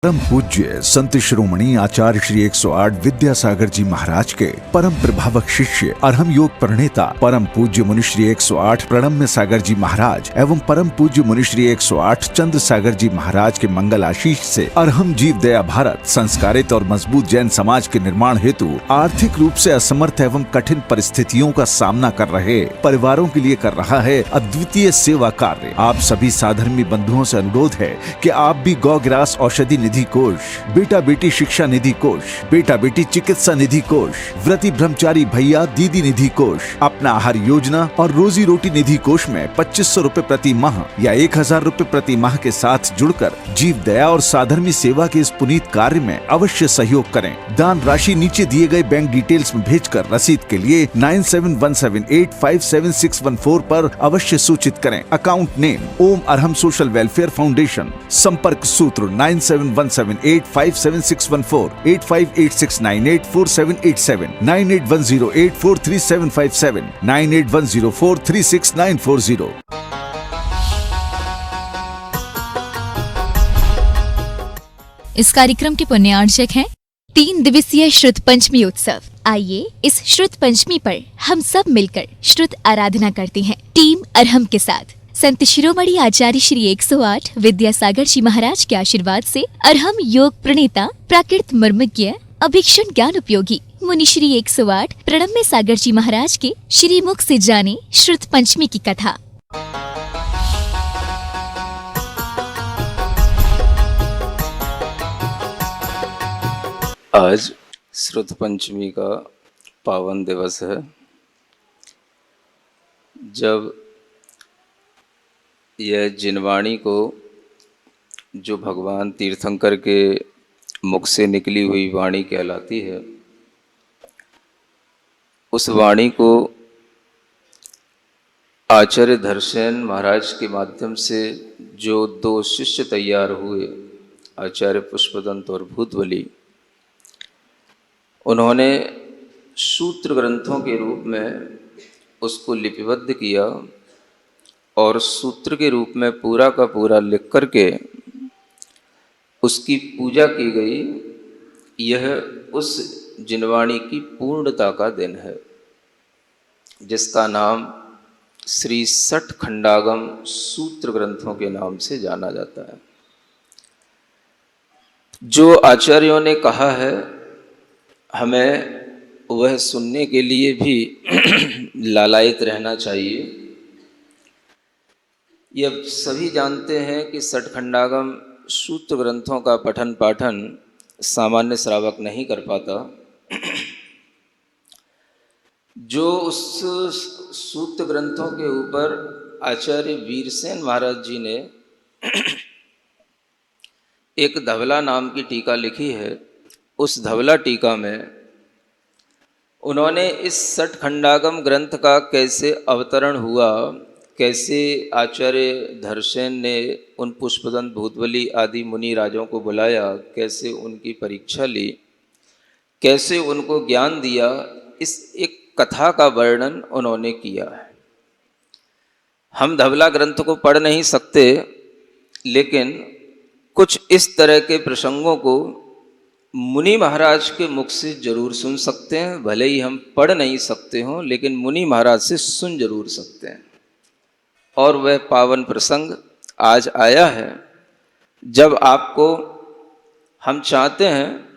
परम पूज्य संत शिरोमणि आचार्य श्री 108 विद्यासागर जी महाराज के परम प्रभावक शिष्य अरहम योग प्रणेता परम पूज्य मुनि श्री 108 प्रणम्य सागर जी महाराज एवं परम पूज्य मुनि श्री 108 चंद्र सागर जी महाराज के मंगल आशीष से अरहम जीव दया भारत संस्कारित और मजबूत जैन समाज के निर्माण हेतु आर्थिक रूप से असमर्थ एवं कठिन परिस्थितियों का सामना कर रहे परिवारों के लिए कर रहा है अद्वितीय सेवा कार्य। आप सभी साधर्मी बंधुओं से अनुरोध है कि आप भी गौ ग्रास औषधि निधि कोष, बेटा बेटी शिक्षा निधि कोष, बेटा बेटी चिकित्सा निधि कोष, व्रती ब्रह्मचारी भैया दीदी निधि कोष, अपना आहार योजना और रोजी रोटी निधि कोष में 2500 रूपए प्रति माह या 1000 रूपए प्रति माह के साथ जुड़कर जीव दया और साधर्मी सेवा के इस पुनीत कार्य में अवश्य सहयोग करें। दान राशि नीचे दिए गए बैंक डिटेल्स में भेजकर रसीद के लिए 9717857614 पर अवश्य सूचित करें। अकाउंट नेम ओम अरहम सोशल वेलफेयर फाउंडेशन। संपर्क सूत्र 9717857614, 8586984787, 9810843757, 9810436940। इस कार्यक्रम के पुण्यार्चक हैं 3 दिवसीय श्रुत पंचमी उत्सव। आइए इस श्रुत पंचमी पर हम सब मिलकर श्रुत आराधना करते हैं टीम अरहम के साथ। संत शिरोमणि आचार्य श्री 108 विद्यासागर जी महाराज के आशीर्वाद से अरहम योग प्रणेता प्राकृत मर्मज्ञ अभिक्षण ज्ञान उपयोगी मुनि श्री 108 प्रणम्य सागर जी महाराज के श्री मुख से जाने श्रुत पंचमी की कथा। आज श्रुत पंचमी का पावन दिवस है, जब यह जिनवाणी को जो भगवान तीर्थंकर के मुख से निकली हुई वाणी कहलाती है, उस वाणी को आचार्य धर्मसेन महाराज के माध्यम से जो 2 शिष्य तैयार हुए, आचार्य पुष्पदंत और भूतबली, उन्होंने सूत्र ग्रंथों के रूप में उसको लिपिबद्ध किया और सूत्र के रूप में पूरा का पूरा लिख करके उसकी पूजा की गई। यह उस जिनवाणी की पूर्णता का दिन है, जिसका नाम श्री सठ खंडागम सूत्र ग्रंथों के नाम से जाना जाता है। जो आचार्यों ने कहा है, हमें वह सुनने के लिए भी लालायित रहना चाहिए। यह सभी जानते हैं कि सठ खंडागम सूत्र ग्रंथों का पठन पाठन सामान्य श्रावक नहीं कर पाता। जो उस सूत्र ग्रंथों के ऊपर आचार्य वीरसेन महाराज जी ने एक धवला नाम की टीका लिखी है, उस धवला टीका में उन्होंने इस सठ खंडागम ग्रंथ का कैसे अवतरण हुआ, कैसे आचार्य धर्मसेन ने उन पुष्पदंत भूतबली आदि मुनि राजों को बुलाया, कैसे उनकी परीक्षा ली, कैसे उनको ज्ञान दिया, इस एक कथा का वर्णन उन्होंने किया है। हम धवला ग्रंथ को पढ़ नहीं सकते, लेकिन कुछ इस तरह के प्रसंगों को मुनि महाराज के मुख से जरूर सुन सकते हैं। भले ही हम पढ़ नहीं सकते हों, लेकिन मुनि महाराज से सुन जरूर सकते हैं। और वह पावन प्रसंग आज आया है, जब आपको हम चाहते हैं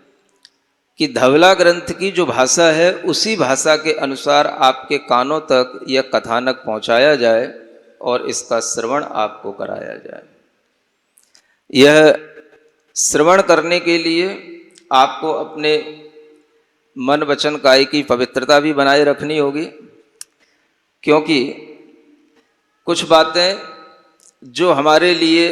कि धवला ग्रंथ की जो भाषा है, उसी भाषा के अनुसार आपके कानों तक यह कथानक पहुंचाया जाए और इसका श्रवण आपको कराया जाए। यह श्रवण करने के लिए आपको अपने मन वचन काया की पवित्रता भी बनाए रखनी होगी, क्योंकि कुछ बातें जो हमारे लिए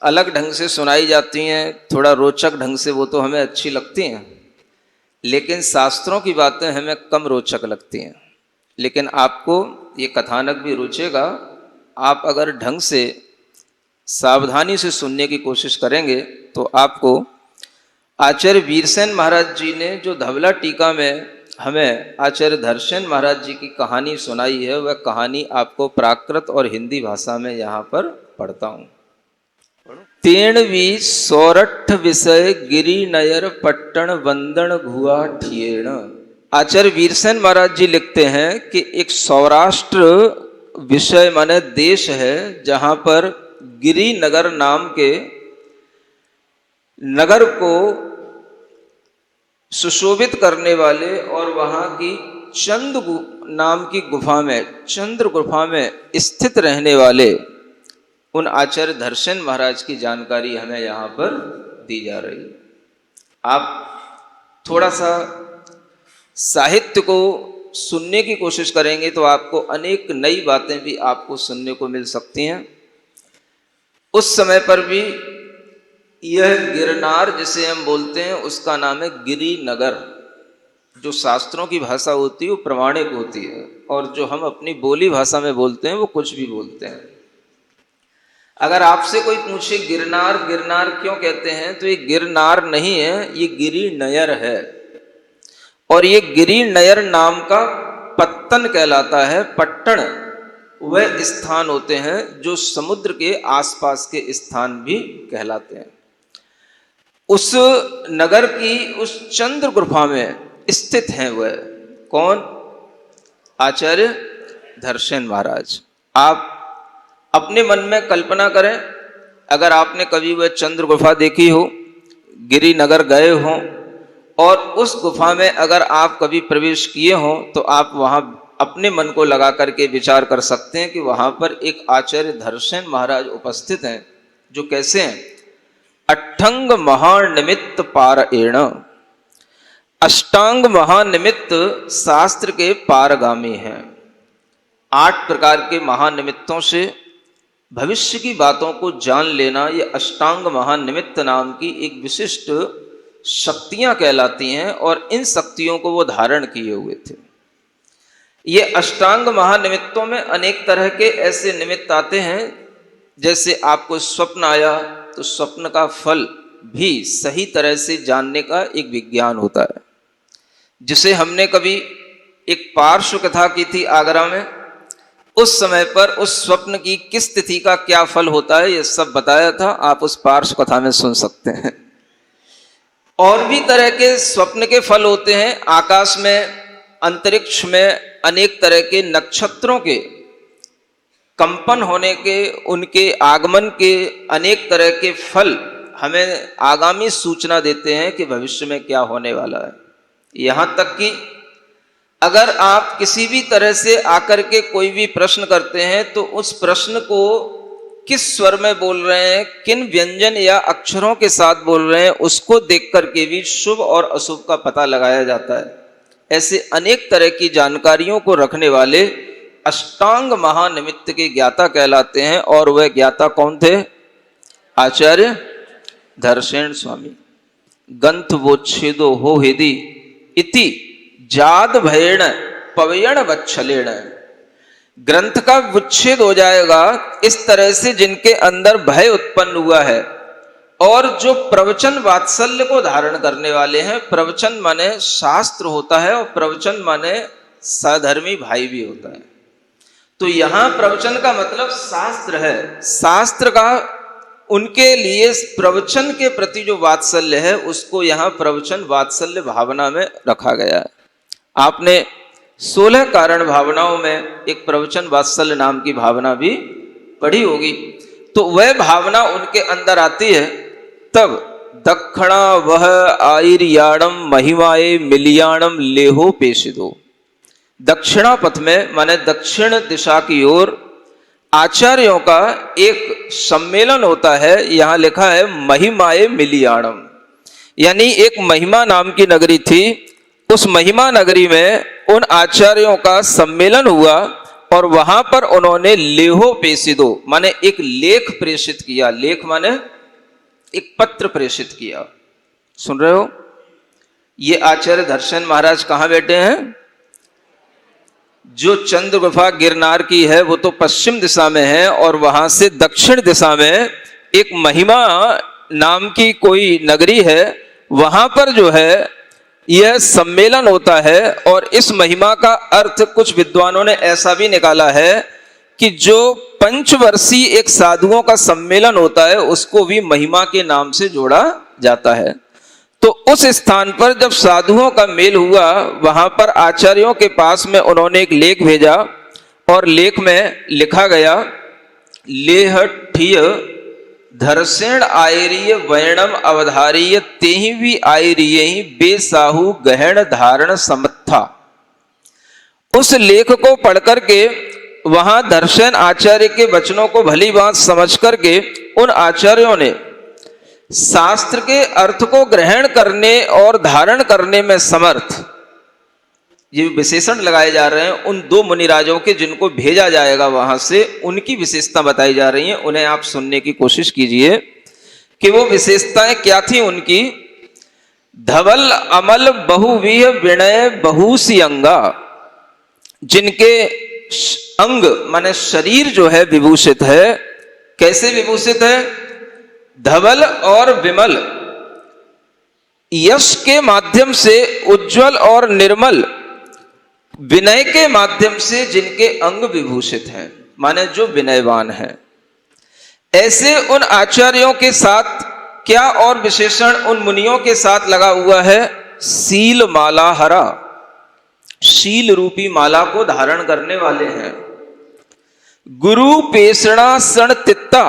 अलग ढंग से सुनाई जाती हैं, थोड़ा रोचक ढंग से, वो तो हमें अच्छी लगती हैं, लेकिन शास्त्रों की बातें हमें कम रोचक लगती हैं। लेकिन आपको ये कथानक भी रुचेगा, आप अगर ढंग से सावधानी से सुनने की कोशिश करेंगे तो आपको आचार्य वीरसेन महाराज जी ने जो धवला टीका में हमें आचार्य धर्मसेन महाराज जी की कहानी सुनाई है, वह कहानी आपको प्राकृत और हिंदी भाषा में यहाँ पर पढ़ता हूँ। तेणवी सौरठ विषय गिरी नयर पट्टन वंदन घुआ ठियेण। आचार्य वीरसेन महाराज जी लिखते हैं कि एक सौराष्ट्र विषय माने देश है जहां पर गिरी नगर नाम के नगर को सुशोभित करने वाले और वहां की चंद्र नाम की गुफा में, चंद्र गुफा में स्थित रहने वाले उन आचार्य धर्षण महाराज की जानकारी हमें यहाँ पर दी जा रही है। आप थोड़ा सा साहित्य को सुनने की कोशिश करेंगे तो आपको अनेक नई बातें भी आपको सुनने को मिल सकती हैं। उस समय पर भी यह गिरनार जिसे हम बोलते हैं उसका नाम है गिरी नगर। जो शास्त्रों की भाषा होती है वो प्रमाणिक होती है और जो हम अपनी बोली भाषा में बोलते हैं वो कुछ भी बोलते हैं। अगर आपसे कोई पूछे गिरनार गिरनार क्यों कहते हैं तो ये गिरनार नहीं है, ये गिरी नयर है। और ये गिरी नयर नाम का पत्तन कहलाता है। पट्टन वह स्थान होते हैं जो समुद्र के आसपास के स्थान भी कहलाते हैं। उस नगर की उस चंद्र गुफा में स्थित हैं वह कौन? आचार्य धर्षण महाराज। आप अपने मन में कल्पना करें, अगर आपने कभी वह चंद्र गुफा देखी हो, गिरी नगर गए हों और उस गुफा में अगर आप कभी प्रवेश किए हों तो आप वहां अपने मन को लगा करके विचार कर सकते हैं कि वहां पर एक आचार्य धर्षण महाराज उपस्थित हैं जो कैसे हैं? अष्टांग महानिमित्त पारएण। अष्टांग महानिमित्त शास्त्र के पारगामी हैं। 8 प्रकार के महानिमित्तों से भविष्य की बातों को जान लेना ये अष्टांग महानिमित्त नाम की एक विशिष्ट शक्तियां कहलाती हैं और इन शक्तियों को वो धारण किए हुए थे। ये अष्टांग महानिमित्तों में अनेक तरह के ऐसे निमित्त आते हैं, जैसे आपको स्वप्न आया तो स्वप्न का फल भी सही तरह से जानने का एक विज्ञान होता है। जिसे हमने कभी एक पार्श्व कथा की थी आगरा में, उस समय पर उस स्वप्न की किस तिथि का क्या फल होता है ये सब बताया था, आप उस पार्श्व कथा में सुन सकते हैं। और भी तरह के स्वप्न के फल होते हैं। आकाश में, अंतरिक्ष में अनेक तरह के नक्षत्रों के कंपन होने के, उनके आगमन के अनेक तरह के फल हमें आगामी सूचना देते हैं कि भविष्य में क्या होने वाला है। यहाँ तक कि अगर आप किसी भी तरह से आकर के कोई भी प्रश्न करते हैं तो उस प्रश्न को किस स्वर में बोल रहे हैं, किन व्यंजन या अक्षरों के साथ बोल रहे हैं, उसको देख करके भी शुभ और अशुभ का पता लगाया जाता है। ऐसे अनेक तरह की जानकारियों को रखने वाले अष्टांग महानिमित्त के ज्ञाता कहलाते हैं। और वह ज्ञाता कौन थे? आचार्य धर्षण स्वामी। गंथ वोच्छेदो हो हेदि इति जाद भयण पवयण वच्छलेण। ग्रंथ का विच्छेद हो जाएगा इस तरह से जिनके अंदर भय उत्पन्न हुआ है और जो प्रवचन वात्सल्य को धारण करने वाले हैं। प्रवचन माने शास्त्र होता है और प्रवचन माने सधर्मी भाई भी होता है। तो यहां प्रवचन का मतलब शास्त्र है। शास्त्र का उनके लिए प्रवचन के प्रति जो वात्सल्य है उसको यहां प्रवचन वात्सल्य भावना में रखा गया है। आपने 16 कारण भावनाओं में एक प्रवचन वात्सल्य नाम की भावना भी पढ़ी होगी। तो वह भावना उनके अंदर आती है तब दक्षिणा वह आईर्याणम महिमाए मिलियाणम लेहो पेशिदो। दक्षिणा पथ में माने दक्षिण दिशा की ओर आचार्यों का एक सम्मेलन होता है। यहां लिखा है महिमाए मिलियाणम, यानी एक महिमा नाम की नगरी थी। उस महिमा नगरी में उन आचार्यों का सम्मेलन हुआ और वहां पर उन्होंने लेहो पेशिदो माने एक लेख प्रेषित किया। लेख माने एक पत्र प्रेषित किया। सुन रहे हो? ये आचार्य धर्षण महाराज कहां बैठे हैं? जो चंद्र गुफा गिरनार की है वो तो पश्चिम दिशा में है और वहां से दक्षिण दिशा में एक महिमा नाम की कोई नगरी है। वहां पर जो है यह सम्मेलन होता है। और इस महिमा का अर्थ कुछ विद्वानों ने ऐसा भी निकाला है कि जो पंचवर्षीय एक साधुओं का सम्मेलन होता है उसको भी महिमा के नाम से जोड़ा जाता है। तो उस स्थान पर जब साधुओं का मेल हुआ, वहां पर आचार्यों के पास में उन्होंने एक लेख भेजा और लेख में लिखा गया, लेह ठिय धरसेण आयरीय वैणम अवधारीय तेहि भी आयरीय बेसाहू गहन धारण समत्था। उस लेख को पढ़ करके वहां दर्शन आचार्य के वचनों को भली बात समझ करके उन आचार्यों ने शास्त्र के अर्थ को ग्रहण करने और धारण करने में समर्थ, ये विशेषण लगाए जा रहे हैं उन दो मुनिराजों के जिनको भेजा जाएगा वहां से, उनकी विशेषता बताई जा रही है। उन्हें आप सुनने की कोशिश कीजिए कि वो विशेषताएं क्या थी उनकी। धवल अमल बहुवीह विनय बहुसी अंगा, जिनके अंग माने शरीर जो है विभूषित है। कैसे विभूषित है? धवल और विमल, यश के माध्यम से उज्जवल और निर्मल, विनय के माध्यम से जिनके अंग विभूषित हैं, माने जो विनयवान हैं। ऐसे उन आचार्यों के साथ क्या और विशेषण उन मुनियों के साथ लगा हुआ है? शील माला हरा, शील रूपी माला को धारण करने वाले हैं। गुरु पेषणा सण तित्ता,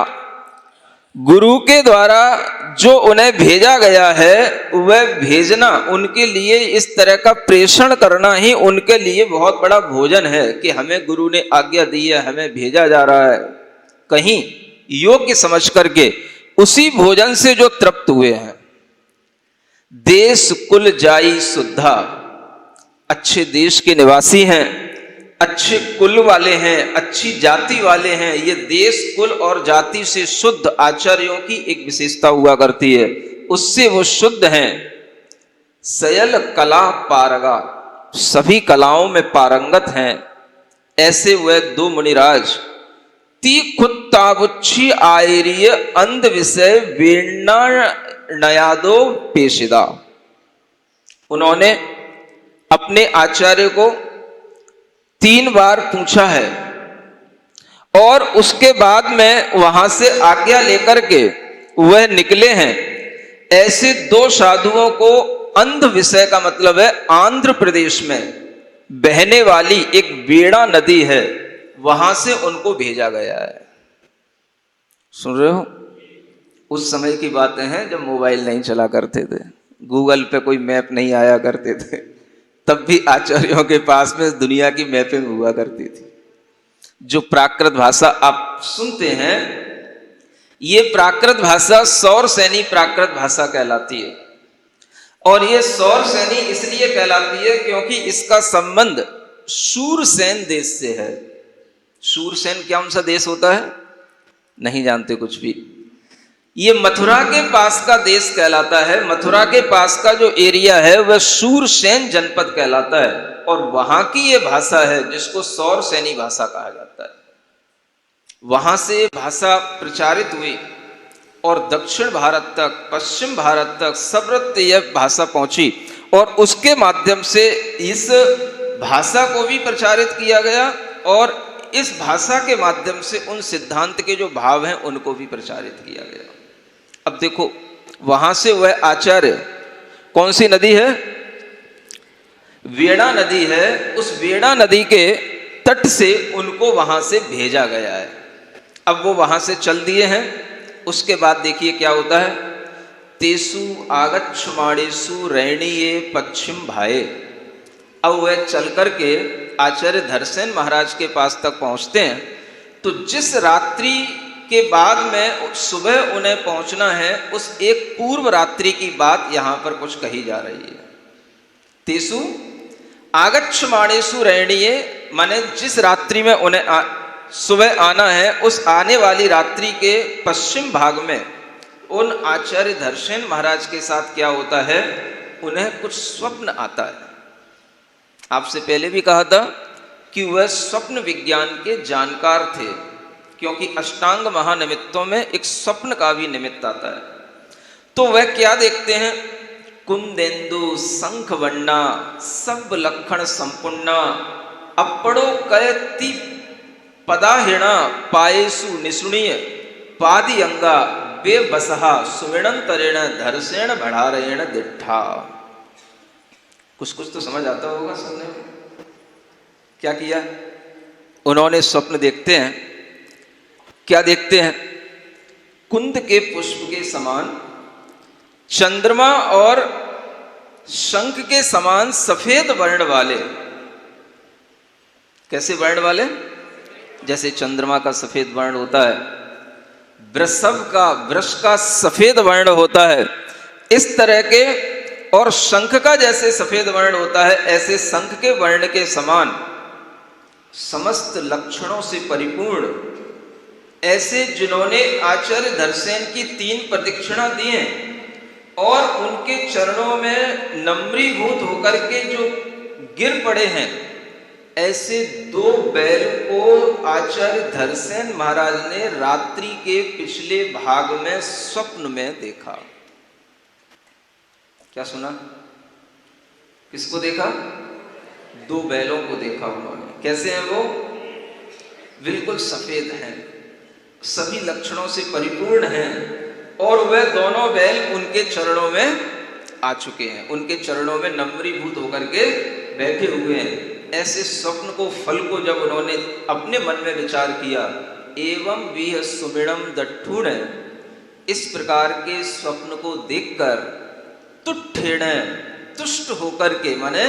गुरु के द्वारा जो उन्हें भेजा गया है वह भेजना, उनके लिए इस तरह का प्रेषण करना ही उनके लिए बहुत बड़ा भोजन है कि हमें गुरु ने आज्ञा दी है, हमें भेजा जा रहा है कहीं योग्य समझ करके, उसी भोजन से जो तृप्त हुए हैं। देश कुल जाई शुद्धा, अच्छे देश के निवासी हैं, अच्छे कुल वाले हैं, अच्छी जाति वाले हैं। ये देश कुल और जाति से शुद्ध आचार्यों की एक विशेषता हुआ करती है, उससे वो शुद्ध हैं। सयल कला पारगा, सभी कलाओं में पारंगत हैं। ऐसे वह दो मुनिराज ती खुत्ताबुच्छी आयरीय अंध विषय वीणा नयादो पेशिदा, उन्होंने अपने आचार्य को 3 बार पूछा है और उसके बाद में वहां से आज्ञा लेकर के वह निकले हैं। ऐसे दो साधुओं को अंध विषय का मतलब है आंध्र प्रदेश में बहने वाली एक वेणा नदी है, वहां से उनको भेजा गया है। सुन रहे हो? उस समय की बातें हैं जब मोबाइल नहीं चला करते थे, गूगल पे कोई मैप नहीं आया करते थे, तब भी आचार्यों के पास में दुनिया की मैपिंग हुआ करती थी। जो प्राकृत भाषा आप सुनते हैं, ये प्राकृत भाषा सौरसेनी प्राकृत भाषा कहलाती है। और ये सौरसेनी इसलिए कहलाती है क्योंकि इसका संबंध शूरसेन देश से है। शूरसेन क्या उनसा देश होता है? नहीं जानते कुछ भी। ये मथुरा के पास का देश कहलाता है। मथुरा के पास का जो एरिया है वह शूरसेन जनपद कहलाता है, और वहां की ये भाषा है जिसको सौरसेनी भाषा कहा जाता है। वहां से भाषा प्रचारित हुई और दक्षिण भारत तक, पश्चिम भारत तक सर्वत्र यह भाषा पहुंची, और उसके माध्यम से इस भाषा को भी प्रचारित किया गया, और इस भाषा के माध्यम से उन सिद्धांत के जो भाव हैं उनको भी प्रचारित किया गया। अब देखो, वहां से वह आचार्य, कौन सी नदी है? वेणा नदी है। उस वेणा नदी के तट से उनको वहां से भेजा गया है। अब वो वहां से चल दिए हैं। उसके बाद देखिए क्या होता है। तेसु आगच्छमाणेषु रैणीये पश्चिम भाए। अब वह चल करके आचार्य धरसेन महाराज के पास तक पहुंचते हैं। तो जिस रात्रि के बाद में सुबह उन्हें पहुंचना है, उस एक पूर्व रात्रि की बात यहां पर कुछ कही जा रही है। तेसु आगच्छमाणेषु रैणीये, माने जिस रात्रि में उन्हें सुबह आना है, उस आने वाली रात्रि के पश्चिम भाग में उन आचार्य धरसेन महाराज के साथ क्या होता है, उन्हें कुछ स्वप्न आता है। आपसे पहले भी कहा था कि वह स्वप्न विज्ञान के जानकार थे, क्योंकि अष्टांग महानिमित्तों में एक स्वप्न का भी निमित्त आता है। तो वह क्या देखते हैं? कुंदेन्दु शंख वर्णा सब लक्षण संपूर्णा अपड़ो कयति पदाहिणा पायेषु निसुणीय पादि अंगा बेबसहा सुविणंतरेण धरसेण भड़ारेण दिट्ठा। कुछ तो समझ आता होगा सुनने में। क्या किया उन्होंने? स्वप्न देखते हैं, क्या देखते हैं? कुंद के पुष्प के समान, चंद्रमा और शंख के समान सफेद वर्ण वाले। कैसे वर्ण वाले? जैसे चंद्रमा का सफेद वर्ण होता है, वृष का सफेद वर्ण होता है, इस तरह के, और शंख का जैसे सफेद वर्ण होता है, ऐसे शंख के वर्ण के समान समस्त लक्षणों से परिपूर्ण, ऐसे जिन्होंने आचार्य धरसेन की 3 प्रदक्षिणा दिए और उनके चरणों में नम्रीभूत होकर के जो गिर पड़े हैं, ऐसे 2 बैल को आचार्य धरसेन महाराज ने रात्रि के पिछले भाग में स्वप्न में देखा। क्या सुना? किसको देखा? 2 बैलों को देखा उन्होंने। कैसे हैं वो? बिल्कुल सफेद हैं, सभी लक्षणों से परिपूर्ण हैं, और वह दोनों बैल उनके चरणों में आ चुके हैं, उनके चरणों में नम्रीभूत होकर के बैठे हुए हैं। ऐसे स्वप्न को, फल को जब उन्होंने अपने मन में विचार किया, एवं विह सुमिणम दट्ठुण, इस प्रकार के स्वप्न को देखकर तुट्ठेण, तुष्ट होकर के, माने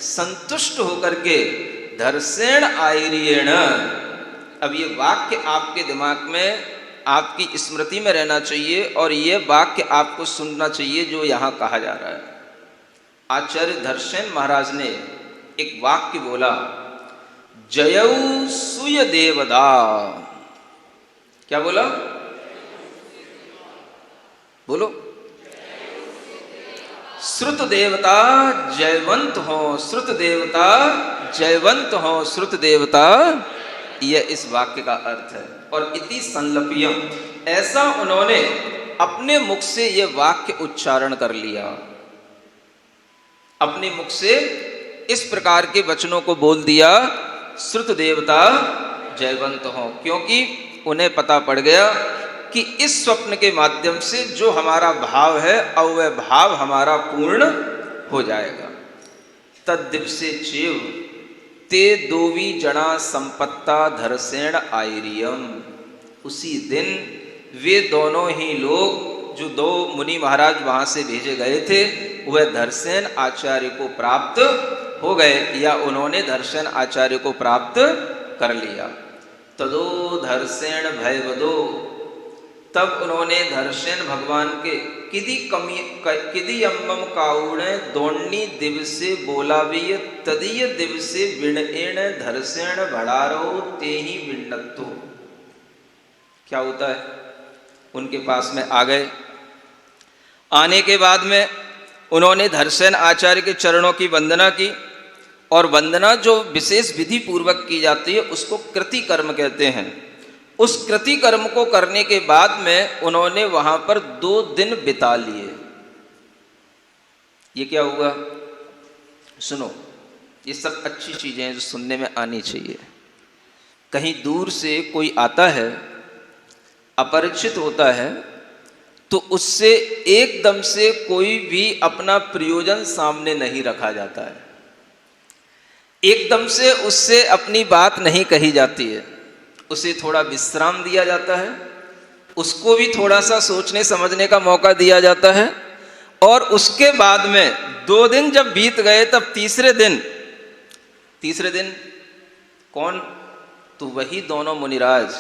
संतुष्ट होकर के, धरसेण आयरियेण। अब ये वाक्य आपके दिमाग में, आपकी स्मृति में रहना चाहिए, और ये वाक्य आपको सुनना चाहिए जो यहाँ कहा जा रहा है। आचार्य धरसेन महाराज ने एक वाक्य बोला, जयौ सुय देवदा। क्या बोला? बोलो। श्रुत देवता जयवंत हो, श्रुत देवता जयवंत हो, श्रुत देवता, यह इस वाक्य का अर्थ है। और इति संलपियम, ऐसा उन्होंने अपने मुख से यह वाक्य उच्चारण कर लिया, अपने मुख से इस प्रकार के वचनों को बोल दिया, श्रुत देवता जयवंत हो, क्योंकि उन्हें पता पड़ गया कि इस स्वप्न के माध्यम से जो हमारा भाव है, अब वह भाव हमारा पूर्ण हो जाएगा। तद्दिवसे चेव ते दोवी जना संपत्ता धरसेण आयरियम, उसी दिन वे दोनों ही लोग, जो 2 मुनि महाराज वहां से भेजे गए थे, वह धरसेन आचार्य को प्राप्त हो गए, या उन्होंने धरसेन आचार्य को प्राप्त कर लिया। तदो धरसेन भयवदो, तब उन्होंने धरसेन भगवान के किदियम्मम काउणे दोन्नी दिवसे बोलावीय तदीय दिवसे विणएण धरसेन भड़ारो तेहि विण्णत्तो। क्या होता है? उनके पास में आ गए। आने के बाद में उन्होंने धरसेन आचार्य के चरणों की वंदना की, और वंदना जो विशेष विधि पूर्वक की जाती है उसको कृति कर्म कहते हैं। उस कृति कर्म को करने के बाद में उन्होंने वहां पर 2 दिन बिता लिए। ये क्या हुआ? सुनो, ये सब अच्छी चीजें हैं जो सुनने में आनी चाहिए। कहीं दूर से कोई आता है, अपरिचित होता है, तो उससे एकदम से कोई भी अपना प्रयोजन सामने नहीं रखा जाता है, एकदम से उससे अपनी बात नहीं कही जाती है, उसे थोड़ा विश्राम दिया जाता है, उसको भी थोड़ा सा सोचने समझने का मौका दिया जाता है, और उसके बाद में 2 दिन जब बीत गए, तब तीसरे दिन कौन? तो वही दोनों मुनिराज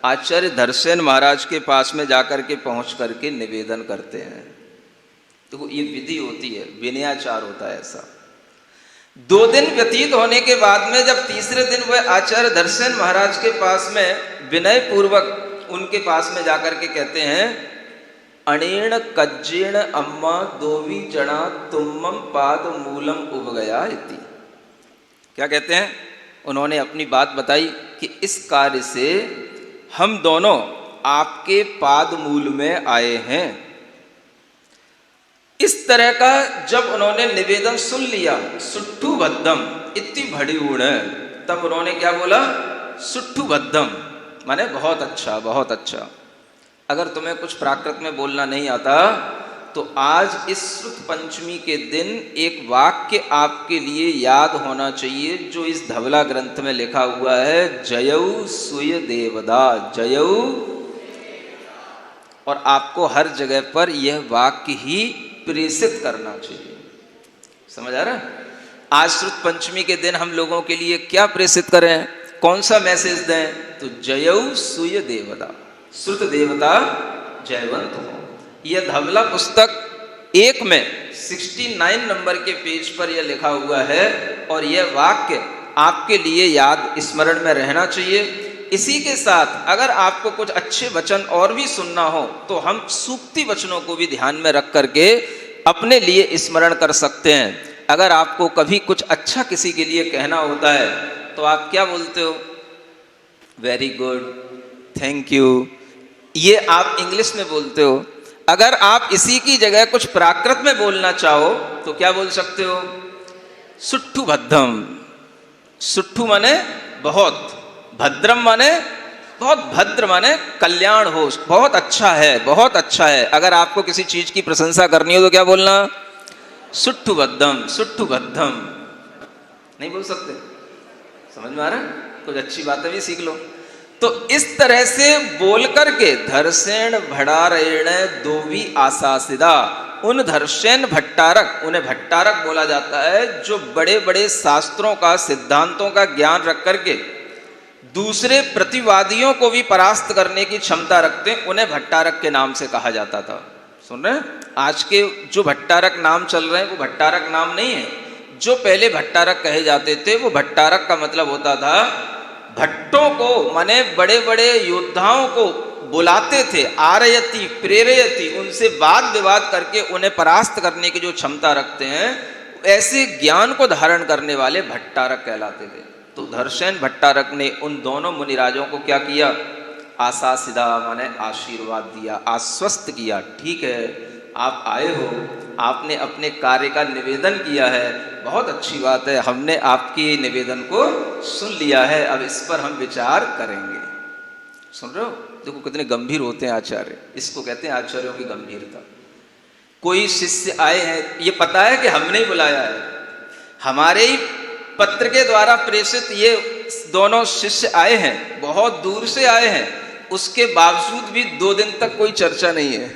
आचार्य धरसेन महाराज के पास में जाकर के पहुंच करके निवेदन करते हैं। तो ये विधि होती है, विनयाचार होता है ऐसा। 2 दिन व्यतीत होने के बाद में जब तीसरे दिन वह आचार्य धरसेन महाराज के पास में विनय पूर्वक उनके पास में जाकर के कहते हैं, अणेण कज्जेण अम्मा दोवी जड़ा तुम्मम पाद मूलम उब गया इति। क्या कहते हैं? उन्होंने अपनी बात बताई कि इस कार्य से हम दोनों आपके पाद मूल में आए हैं। इस तरह का जब उन्होंने निवेदन सुन लिया, सुट्ठू भद्दम इति भड़ी उड़, तब उन्होंने क्या बोला? सुट्ठुबद्धम माने बहुत अच्छा, बहुत अच्छा। अगर तुम्हें कुछ प्राकृत में बोलना नहीं आता तो आज इस श्रुत पंचमी के दिन एक वाक्य आपके लिए याद होना चाहिए जो इस धवला ग्रंथ में लिखा हुआ है, जयऊ सुय देवदा, जयऊ। और आपको हर जगह पर यह वाक्य ही प्रेषित करना चाहिए। समझ आ रहा है? आज श्रुत पंचमी के दिन हम लोगों के लिए क्या प्रेषित करें, कौन सा मैसेज दें? तो जयऊ सुय देवता, श्रुत देवता जयवंत हो। यह धवला पुस्तक 1 में 69 नंबर के पेज पर यह लिखा हुआ है और यह वाक्य आपके लिए याद स्मरण में रहना चाहिए। इसी के साथ अगर आपको कुछ अच्छे वचन और भी सुनना हो तो हम सूक्ति वचनों को भी ध्यान में रख करके अपने लिए स्मरण कर सकते हैं। अगर आपको कभी कुछ अच्छा किसी के लिए कहना होता है तो आप क्या बोलते हो? वेरी गुड, थैंक यू, ये आप इंग्लिश में बोलते हो। अगर आप इसी की जगह कुछ प्राकृत में बोलना चाहो तो क्या बोल सकते हो? सुट्ठुबद्धम। सुट्ठु माने बहुत, भद्रम माने बहुत, भद्र माने कल्याण हो, बहुत अच्छा है, बहुत अच्छा है। अगर आपको किसी चीज की प्रशंसा करनी हो तो क्या बोलना? सुट्ठुबद्धम, सुट्ठुबद्धम। नहीं बोल सकते? समझ में आ रहा है? कुछ अच्छी बातें भी सीख लो। तो इस तरह से बोल करके धर्षेण भड़ारेण दोवी आसासिदा, उन धर्षेण भट्टारक, उन्हें भट्टारक बोला जाता है जो बड़े बड़े शास्त्रों का, सिद्धांतों का ज्ञान रख करके दूसरे प्रतिवादियों को भी परास्त करने की क्षमता रखते हैं, उन्हें भट्टारक के नाम से कहा जाता था। सुन रहे हैं? आज के जो भट्टारक नाम चल रहे हैं वो भट्टारक नाम नहीं है। जो पहले भट्टारक कहे जाते थे वो भट्टारक का मतलब होता था भट्टों को, माने बड़े बड़े योद्धाओं को बुलाते थे, आरयति प्रेरयति, उनसे वाद विवाद करके उन्हें परास्त करने की जो क्षमता रखते हैं, ऐसे ज्ञान को धारण करने वाले भट्टारक कहलाते थे। तो धर्षेण भट्टारक ने उन दोनों मुनिराजों को क्या किया? आसासिदा माने आशीर्वाद दिया, आश्वस्त किया। ठीक है, आप आए हो, आपने अपने कार्य का निवेदन किया है, बहुत अच्छी बात है, हमने आपकी निवेदन को सुन लिया है, अब इस पर हम विचार करेंगे। सुन रहे हो? देखो कितने गंभीर होते हैं आचार्य, इसको कहते हैं आचार्यों की गंभीरता। कोई शिष्य आए हैं, ये पता है कि हमने ही बुलाया है, हमारे ही पत्र के द्वारा प्रेषित ये दोनों शिष्य आए हैं, बहुत दूर से आए हैं, उसके बावजूद भी 2 दिन तक कोई चर्चा नहीं है।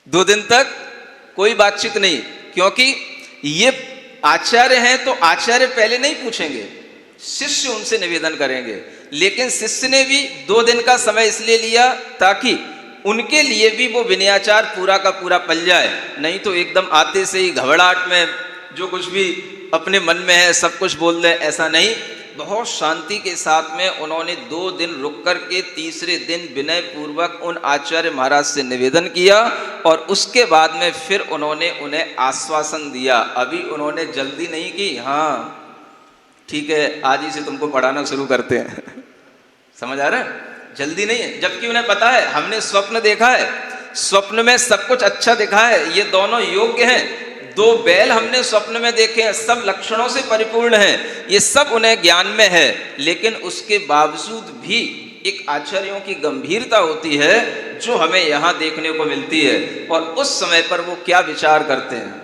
2 दिन तक कोई बातचीत नहीं, क्योंकि ये आचार्य हैं तो आचार्य पहले नहीं पूछेंगे, शिष्य उनसे निवेदन करेंगे। लेकिन शिष्य ने भी 2 दिन का समय इसलिए लिया ताकि उनके लिए भी वो विनयाचार पूरा का पूरा पल जाए, नहीं तो एकदम आते से ही घबराहट में जो कुछ भी अपने मन में है सब कुछ बोल दें, ऐसा नहीं। बहुत शांति के साथ में उन्होंने 2 दिन रुक कर के तीसरे दिन विनय पूर्वक उन आचार्य महाराज से निवेदन किया और उसके बाद में फिर उन्होंने उन्हें आश्वासन दिया। अभी उन्होंने जल्दी नहीं की, हाँ ठीक है आज ही से तुमको पढ़ाना शुरू करते हैं। समझ आ रहा है? जल्दी नहीं है, जबकि उन्हें पता है हमने स्वप्न देखा है, स्वप्न में सब कुछ अच्छा दिखा है, ये दोनों योग्य हैं, 2 बैल हमने स्वप्न में देखे हैं, सब लक्षणों से परिपूर्ण हैं, ये सब उन्हें ज्ञान में है। लेकिन उसके बावजूद भी एक आचार्यों की गंभीरता होती है जो हमें यहाँ देखने को मिलती है। और उस समय पर वो क्या विचार करते हैं,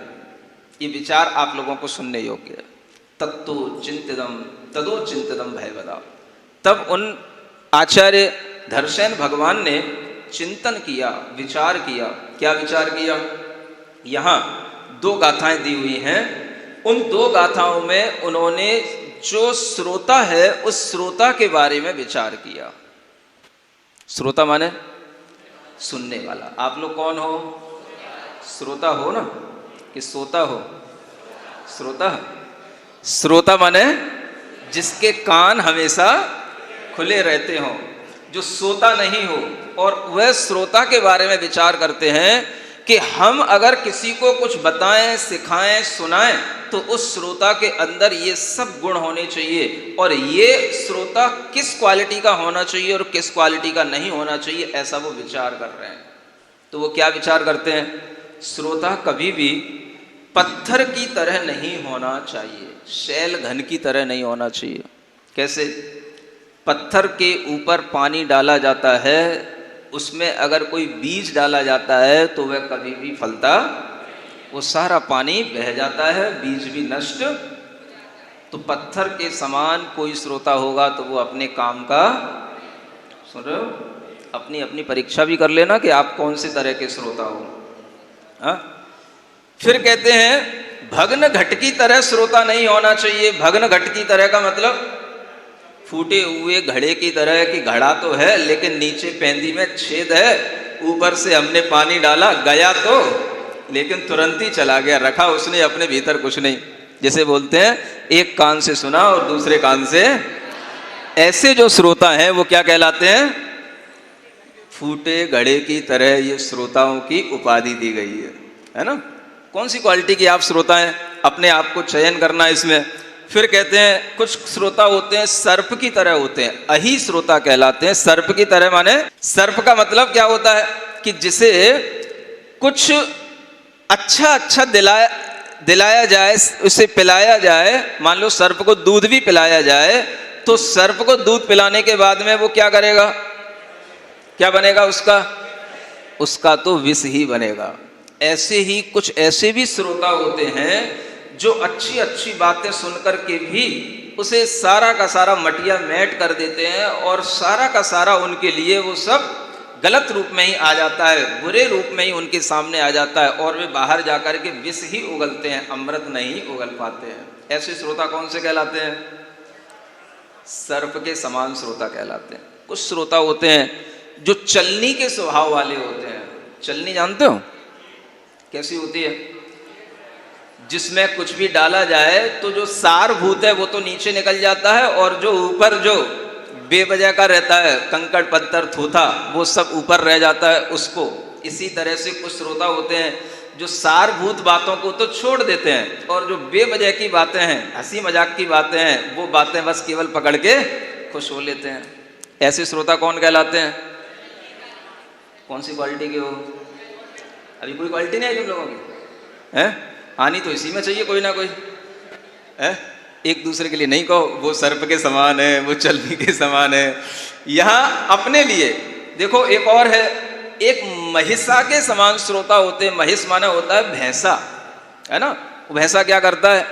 ये विचार आप लोगों को सुनने योग्य है। तत्तो चिंतितम तदो चिंतितम भयवदा। तब उन आचार्य धर्षेण भगवान ने चिंतन किया, विचार किया। क्या विचार किया? यहाँ 2 गाथाएं दी हुई हैं, उन 2 गाथाओं में उन्होंने जो श्रोता है उस श्रोता के बारे में विचार किया। श्रोता माने सुनने वाला। आप लोग कौन हो? श्रोता हो ना कि सोता हो? श्रोता। श्रोता माने जिसके कान हमेशा खुले रहते हो, जो सोता नहीं हो। और वह श्रोता के बारे में विचार करते हैं कि हम अगर किसी को कुछ बताएं, सिखाएं, सुनाएं तो उस श्रोता के अंदर ये सब गुण होने चाहिए, और ये श्रोता किस क्वालिटी का होना चाहिए और किस क्वालिटी का नहीं होना चाहिए, ऐसा वो विचार कर रहे हैं। तो वो क्या विचार करते हैं? श्रोता कभी भी पत्थर की तरह नहीं होना चाहिए, शैल घन की तरह नहीं होना चाहिए। कैसे? पत्थर के ऊपर पानी डाला जाता है, उसमें अगर कोई बीज डाला जाता है तो वह कभी भी फलता, वो सारा पानी बह जाता है, बीज भी नष्ट। तो पत्थर के समान कोई श्रोता होगा तो वो अपने काम का, सुन रहे हो, अपनी अपनी परीक्षा भी कर लेना कि आप कौन से तरह के श्रोता हो। हाँ? फिर कहते हैं भग्न घट की तरह श्रोता नहीं होना चाहिए। भग्न घट की तरह का मतलब फूटे हुए घड़े की तरह, कि घड़ा तो है लेकिन नीचे पेंदी में छेद है, ऊपर से हमने पानी डाला, गया तो लेकिन तुरंत ही चला गया, रखा उसने अपने भीतर कुछ नहीं। जैसे बोलते हैं एक कान से सुना और दूसरे कान से, ऐसे जो श्रोता हैं वो क्या कहलाते हैं? फूटे घड़े की तरह। ये श्रोताओं की उपाधि दी गई है ना। कौन सी क्वालिटी की आप श्रोता हैं, अपने आप को चयन करना इसमें। फिर कहते हैं कुछ श्रोता होते हैं सर्प की तरह होते हैं, अही श्रोता कहलाते हैं। सर्प की तरह माने, सर्प का मतलब क्या होता है कि जिसे कुछ अच्छा दिलाया जाए, उसे पिलाया जाए। मान लो सर्प को दूध भी पिलाया जाए तो सर्प को दूध पिलाने के बाद में वो क्या करेगा, क्या बनेगा उसका तो विष ही बनेगा। ऐसे ही कुछ ऐसे भी श्रोता होते हैं जो अच्छी अच्छी बातें सुनकर के भी उसे सारा का सारा मटिया मैट कर देते हैं और सारा का सारा उनके लिए वो सब गलत रूप में ही आ जाता है, बुरे रूप में ही उनके सामने आ जाता है और वे बाहर जाकर के विष ही उगलते हैं, अमृत नहीं उगल पाते हैं। ऐसे श्रोता कौन से कहलाते हैं? सर्प के समान श्रोता कहलाते हैं। कुछ श्रोता होते हैं जो चलनी के स्वभाव वाले होते हैं। चलनी जानते हो कैसी होती है? जिसमें कुछ भी डाला जाए तो जो सारभूत है वो तो नीचे निकल जाता है और जो ऊपर जो बेवजह का रहता है, कंकड़ पत्थर थूथा, वो सब ऊपर रह जाता है उसको। इसी तरह से कुछ श्रोता होते हैं जो सारभूत बातों को तो छोड़ देते हैं और जो बेवजह की बातें हैं, हंसी मजाक की बातें हैं, वो बातें बस केवल पकड़ के खुश हो लेते हैं। ऐसे श्रोता कौन कहलाते हैं? कौन सी क्वालिटी के हो? अभी कोई क्वालिटी नहीं है तुम लोगों की है? आनी तो इसी में चाहिए कोई ना कोई है। एक दूसरे के लिए नहीं कहो वो सर्प के समान है, वो चलनी के समान है। यहाँ अपने लिए देखो एक और है, एक महिषा के समान श्रोता होते हैं। महिष माना होता है भैंसा, है ना। वो भैंसा क्या करता है?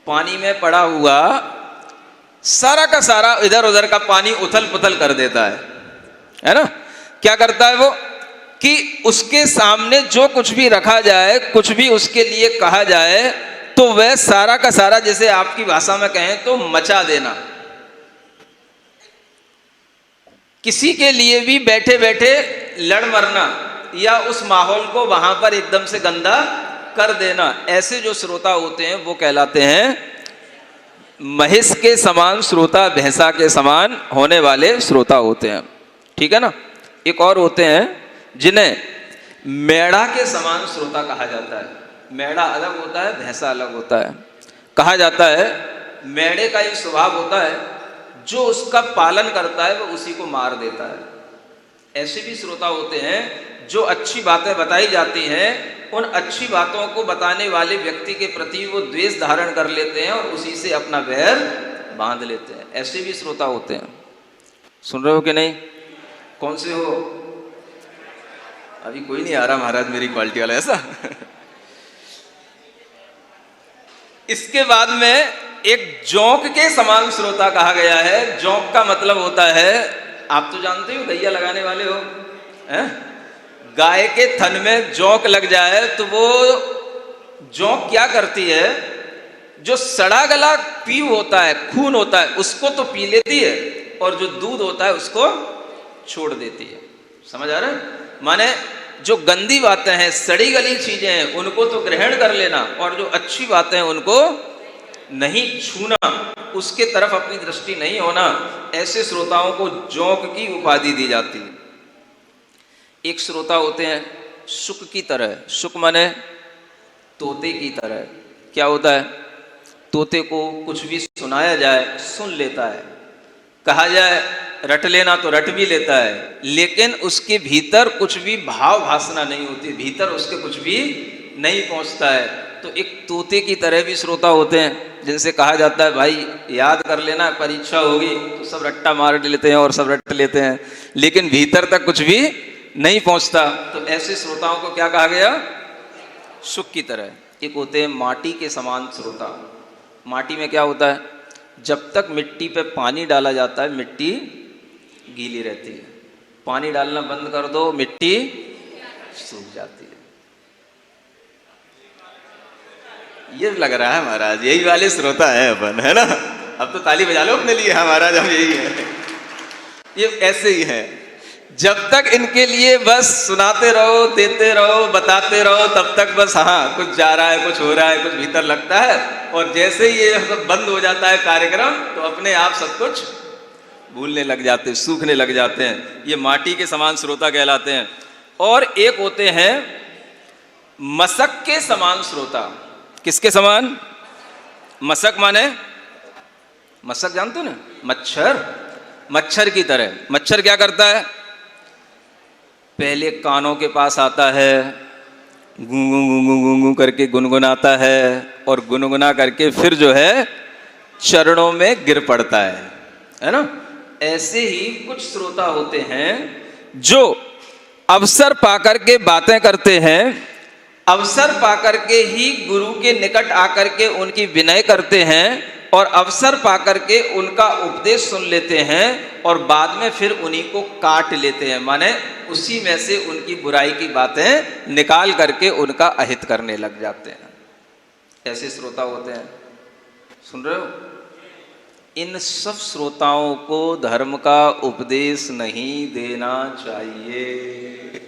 पानी में पड़ा हुआ सारा का सारा इधर उधर का पानी उथल पुथल कर देता है ना। क्या करता है वो कि उसके सामने जो कुछ भी रखा जाए, कुछ भी उसके लिए कहा जाए तो वह सारा का सारा, जैसे आपकी भाषा में कहें तो मचा देना। किसी के लिए भी बैठे बैठे लड़ मरना या उस माहौल को वहां पर एकदम से गंदा कर देना। ऐसे जो श्रोता होते हैं वो कहलाते हैं महिष के समान श्रोता, भैंसा के समान होने वाले श्रोता होते हैं। ठीक है ना। एक और होते हैं जिन्हें मेढ़ा के समान श्रोता कहा जाता है। मेढ़ा अलग होता है, भैंसा अलग होता है। कहा जाता है मेढ़े का ये स्वभाव होता है जो उसका पालन करता है वो उसी को मार देता है। ऐसे भी श्रोता होते हैं जो अच्छी बातें बताई जाती हैं, उन अच्छी बातों को बताने वाले व्यक्ति के प्रति वो द्वेष धारण कर लेते हैं और उसी से अपना वैर बांध लेते हैं। ऐसे भी श्रोता होते हैं। सुन रहे हो कि नहीं? कौन से हो? अभी कोई नहीं आ रहा महाराज मेरी क्वालिटी वाला ऐसा। इसके बाद में एक जोंक के समान श्रोता कहा गया है। जोंक का मतलब होता है, आप तो जानते हो गैया लगाने वाले हो, गाय के थन में जोंक लग जाए तो वो जोंक क्या करती है, जो सड़ा गला पीव होता है, खून होता है, उसको तो पी लेती है और जो दूध होता है उसको छोड़ देती है। समझ आ रहा है? माने जो गंदी बातें हैं, सड़ी गली चीजें हैं, उनको तो ग्रहण कर लेना और जो अच्छी बातें हैं उनको नहीं छूना, उसके तरफ अपनी दृष्टि नहीं होना। ऐसे श्रोताओं को जोंक की उपाधि दी जाती है। एक श्रोता होते हैं शुक की तरह। शुक माने तोते की तरह। क्या होता है? तोते को कुछ भी सुनाया जाए सुन लेता है, कहा जाए रट लेना तो रट भी लेता है, लेकिन उसके भीतर कुछ भी भाव भासना नहीं होती, भीतर उसके कुछ भी नहीं पहुंचता है, तो एक तोते की तरह भी श्रोता होते हैं, जिनसे कहा जाता है भाई याद कर लेना, परीक्षा होगी, तो सब रट्टा मार लेते हैं और सब रट लेते हैं, लेकिन भीतर तक कुछ भी नहीं पहुंचता। तो ऐसे श्रोताओं को क्या कहा गया? शुक की तरह। एक होते हैं माटी के समान श्रोता। माटी में क्या होता है? जब तक मिट्टी पे पानी डाला जाता है मिट्टी गीली रहती है, पानी डालना बंद कर दो मिट्टी सूख जाती है। ये लग रहा है महाराज यही वाले श्रोता है अपन, है ना? अब तो ताली बजा लो अपने लिए। हाँ महाराज हम यही है, ये ऐसे ही है। जब तक इनके लिए बस सुनाते रहो, देते रहो, बताते रहो, तब तक बस हाँ कुछ जा रहा है, कुछ हो रहा है, कुछ भीतर लगता है, और जैसे ही ये सब बंद हो जाता है कार्यक्रम, तो अपने आप सब कुछ भूलने लग जाते हैं, सूखने लग जाते हैं। ये माटी के समान श्रोता कहलाते हैं। और एक होते हैं मशक के समान श्रोता। किसके समान? मशक माने, मशक जानते हो ना, मच्छर। मच्छर की तरह। मच्छर क्या करता है? पहले कानों के पास आता है, गूं गूं गूं गूं गूं गूं करके गुनगुनाता है, और गुनगुना करके फिर जो है चरणों में गिर पड़ता है ना? ऐसे ही कुछ श्रोता होते हैं जो अवसर पाकर के बातें करते हैं, अवसर पाकर के ही गुरु के निकट आकर के उनकी विनय करते हैं, और अवसर पाकर के उनका उपदेश सुन लेते हैं, और बाद में फिर उन्हीं को काट लेते हैं, माने उसी में से उनकी बुराई की बातें निकाल करके उनका अहित करने लग जाते हैं। ऐसे श्रोता होते हैं। सुन रहे हो? इन सब श्रोताओं को धर्म का उपदेश नहीं देना चाहिए।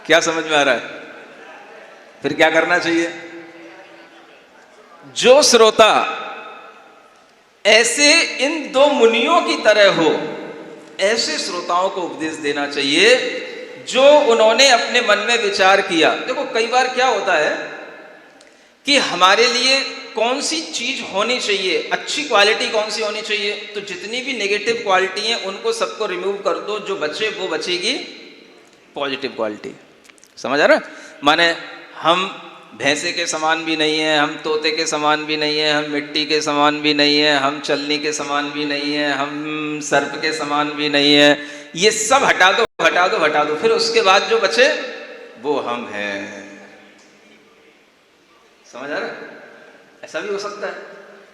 क्या समझ में आ रहा है? फिर क्या करना चाहिए? जो श्रोता ऐसे इन दो मुनियों की तरह हो, ऐसे श्रोताओं को उपदेश देना चाहिए जो उन्होंने अपने मन में विचार किया। देखो कई बार क्या होता है कि हमारे लिए कौन सी चीज होनी चाहिए, अच्छी क्वालिटी कौन सी होनी चाहिए, तो जितनी भी नेगेटिव क्वालिटी हैं उनको सबको रिमूव कर दो, जो बचे वो बचेगी पॉजिटिव क्वालिटी। समझ आ रहा है? माने हम भैंसे के समान भी नहीं है, हम तोते के समान भी नहीं है, हम मिट्टी के समान भी नहीं है, हम चलनी के समान भी नहीं है, हम सर्प के समान भी नहीं है। ये सब हटा दो हटा दो हटा दो, फिर उसके बाद जो बचे वो हम हैं। समझ आ रहा है? ऐसा भी हो सकता है।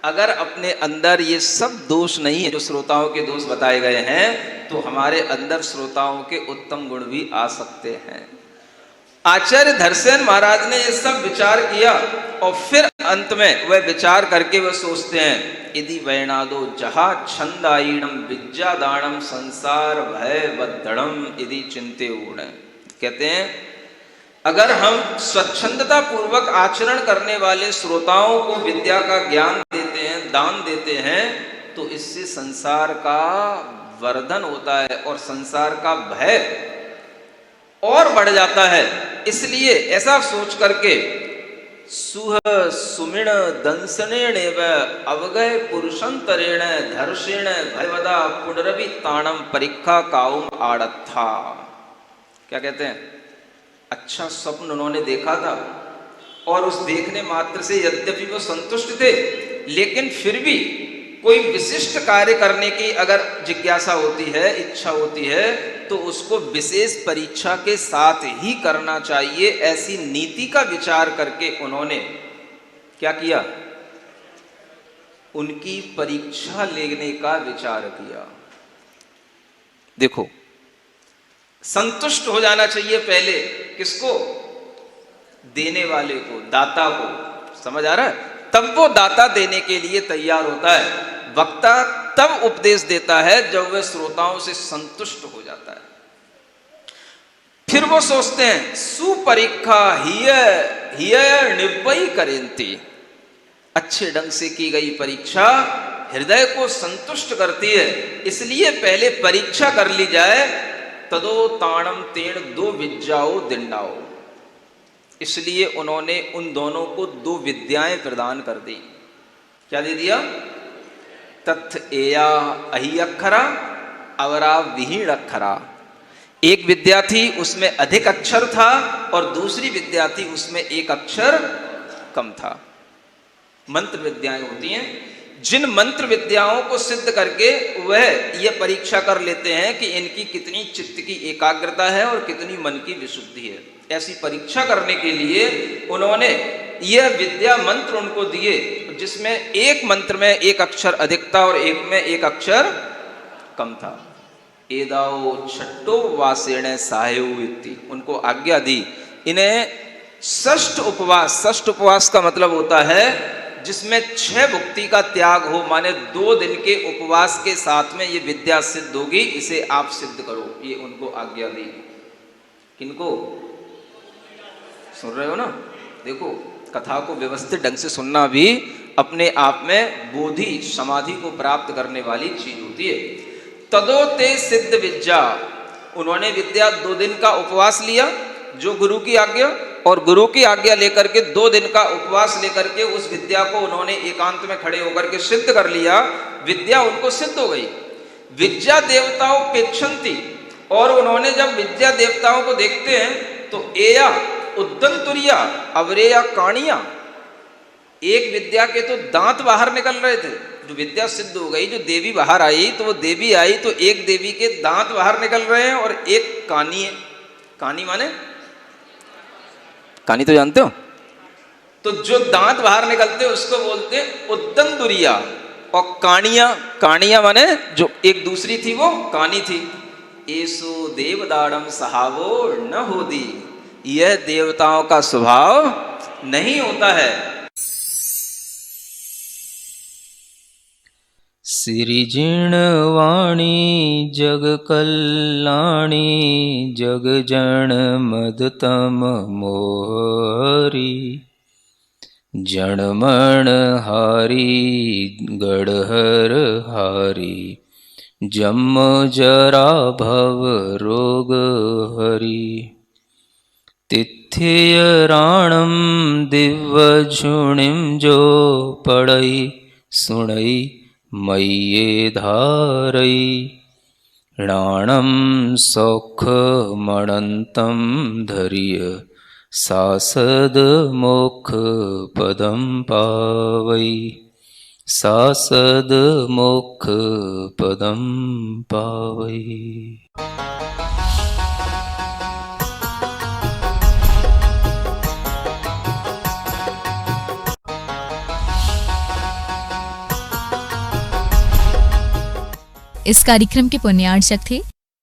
अगर अपने अंदर ये सब दोष नहीं है जो श्रोताओं के दोष बताए गए हैं, तो हमारे अंदर श्रोताओं के उत्तम गुण भी आ सकते हैं। आचार्य धरसेन महाराज ने ये सब विचार किया, और फिर अंत में वह विचार करके वह सोचते हैं, यदि वैनादो जहा छंदायीणम विद्यादानम संसार भय बद्धड़म यदि चिंते उड़। कहते हैं अगर हम स्वच्छंदता पूर्वक आचरण करने वाले श्रोताओं को विद्या का ज्ञान देते हैं, दान देते हैं, तो इससे संसार का वर्धन होता है और संसार का भय और बढ़ जाता है। इसलिए ऐसा सोच करके सुह सुमिण दंसनेण अवगय पुरुषंतरेण धर्षेण भयवदा पुनरवि ताणम परीक्षा काउम आड़त्था। क्या कहते हैं? अच्छा स्वप्न उन्होंने देखा था, और उस देखने मात्र से यद्यपि वो संतुष्ट थे, लेकिन फिर भी कोई विशिष्ट कार्य करने की अगर जिज्ञासा होती है, इच्छा होती है, तो उसको विशेष परीक्षा के साथ ही करना चाहिए। ऐसी नीति का विचार करके उन्होंने क्या किया? उनकी परीक्षा लेने का विचार किया। देखो, संतुष्ट हो जाना चाहिए पहले। किसको? देने वाले को, दाता को। समझ आ रहा है? तब वो दाता देने के लिए तैयार होता है। वक्ता तब उपदेश देता है जब वह श्रोताओं से संतुष्ट हो जाता है। फिर वो सोचते हैं सुपरीक्षा हिय निव्वयी करेंती। अच्छे ढंग से की गई परीक्षा हृदय को संतुष्ट करती है, इसलिए पहले परीक्षा कर ली जाए। तदो ताणम तेण दो विद्याओ दिंडाओ। इसलिए उन्होंने उन दोनों को दो विद्याएं प्रदान कर दी। क्या दे दिया? तथ एया अहि अक्षरा अवरा विहीण अक्षरा। एक विद्या थी उसमें अधिक अक्षर था और दूसरी विद्या थी उसमें एक अक्षर कम था। मंत्र विद्याएं होती हैं, जिन मंत्र विद्याओं को सिद्ध करके वह यह परीक्षा कर लेते हैं कि इनकी कितनी चित्त की एकाग्रता है और कितनी मन की विशुद्धि है। ऐसी परीक्षा करने के लिए उन्होंने यह विद्या मंत्र उनको दिए, जिसमें एक मंत्र में एक अक्षर अधिक था और एक में एक अक्षर कम था। एदाओ छट्टो वासेण साहेउ इति, उनको आज्ञा दी। इन्हें षष्ठ उपवास का मतलब होता है जिसमें 6 भुक्ति का त्याग हो, माने 2 दिन के उपवास के साथ में ये विद्या सिद्ध होगी, इसे आप सिद्ध करो, ये उनको आज्ञा दी। किनको? सुन रहे हो ना? देखो, कथा को व्यवस्थित ढंग से सुनना भी अपने आप में बोधि समाधि को प्राप्त करने वाली चीज होती है। तदोते सिद्ध विद्या, उन्होंने विद्या 2 दिन का उपवास लिया, जो गुरु की आज्ञा, और गुरु की आज्ञा लेकर के 2 दिन का उपवास लेकर के उस विद्या को उन्होंने एकांत में खड़े होकर के सिद्ध कर लिया। विद्या उनको सिद्ध हो गई। विद्या देवताओं पेक्षंती, और उन्होंने जब विद्या देवताओं को देखते हैं तो एया उद्दंतुरिया अवरेया काणिया, एक विद्या के तो दांत बाहर निकल रहे थे। जो विद्या सिद्ध हो गई, जो देवी बाहर आई, तो वो देवी आई तो एक देवी के दांत बाहर निकल रहे हैं और एक कानी है। कानी माने कानी तो जानते हो? तो जो दांत बाहर निकलते उसको बोलते उद्दंतुरिया, और काणिया माने जो एक दूसरी थी वो कानी थी। एसो देवदाड़म सहावो न होदी, यह देवताओं का स्वभाव नहीं होता है। सिरिजिणवाणी जग कल्याणी, जग जन मदतम मोहरी, जनमण हारी गढ़हर हारी, जम जरा भव रोग हरी, तिथ्य राणम दिव्य झुणिम जो पढ़ई सुणई मय्ये धारई, राणम सौख मणंतम धरिय, सासद मोक्ष पदम पावई, सासद मोक्ष पदम पावई। इस कार्यक्रम के पुण्यार्चक थे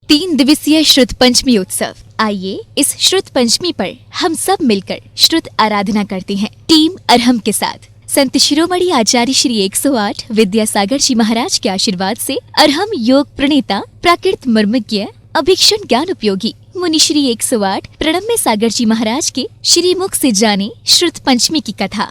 3 दिवसीय श्रुत पंचमी उत्सव। आइए इस श्रुत पंचमी पर हम सब मिलकर श्रुत आराधना करते हैं टीम अरहम के साथ। संत शिरोमणि आचार्य श्री 108 विद्यासागर जी महाराज के आशीर्वाद से अरहम योग प्रणेता प्राकृत मर्मज्ञ अभीक्षण ज्ञान उपयोगी मुनि श्री 108 प्रणम्य सागर जी महाराज के श्री मुख से जाने श्रुत पंचमी की कथा।